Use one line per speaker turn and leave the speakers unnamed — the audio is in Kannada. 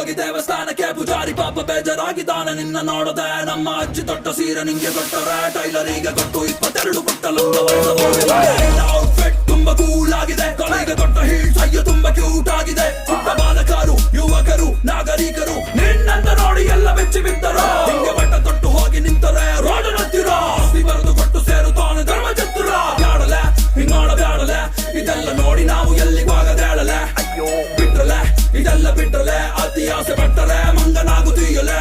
ಹೋಗಿ ದೇವಸ್ಥಾನಕ್ಕೆ ಪೂಜಾರಿ ಪಾಪ ಬೇಜಾರಾಗಿದ್ದಾನೆ ನಿನ್ನ ನೋಡದೆ. ನಮ್ಮ ಅಜ್ಜಿ ತೊಟ್ಟ ಸೀರೆ ನಿಂಗೆ ಕೊಟ್ಟರೆ ಟೈಲರಿಗೆ ಕೊಟ್ಟು 22 ಪುಟ್ಟ ಔಟ್ಫಿಟ್ ತುಂಬಾ ಕೂಲ್ ಆಗಿದೆ. ಕೊನೆಗೆ ಕೊಟ್ಟ ಹೀಲ್ಸ್ ಅಯ್ಯೋ ತುಂಬಾ ಕ್ಯೂಟ್ ಆಗಿದೆ. ಪುಟ್ಟ ಬಾಲಕರು ಯುವಕರು ನಾಗರಿಕರು ನಿನ್ನಂತ ನೋಡಿ ಎಲ್ಲ ಬೆಚ್ಚಿ ಬಿದ್ದರು. ಹಿಂಗೆ ಬಟ್ಟ ತೊಟ್ಟು ಹೋಗಿ ನಿಂತರೆ ರೋಡ್ ನತ್ತಿರೋ ಬರೆದು ಕೊಟ್ಟು ಸೇರುತ್ತಾನೆ ಧರ್ಮ ಚತುರ. ಬ್ಯಾಡಲೆ ಹಿಂಗಾಡ ಬ್ಯಾಡಲೆ ಇದೆಲ್ಲ ನೋಡಿ ನಾವು ಎಲ್ಲಿಗಾಗದೇಳಲೆ. ಅಯ್ಯೋ ಬಿಟ್ರಲೆ ಇದೆಲ್ಲ ಬಿಟ್ರಲೆ ಅತಿ ಆಸೆ ಪಟ್ಟರೆ ಮಂಗನಾಗುತ್ತೀಯಲೆ.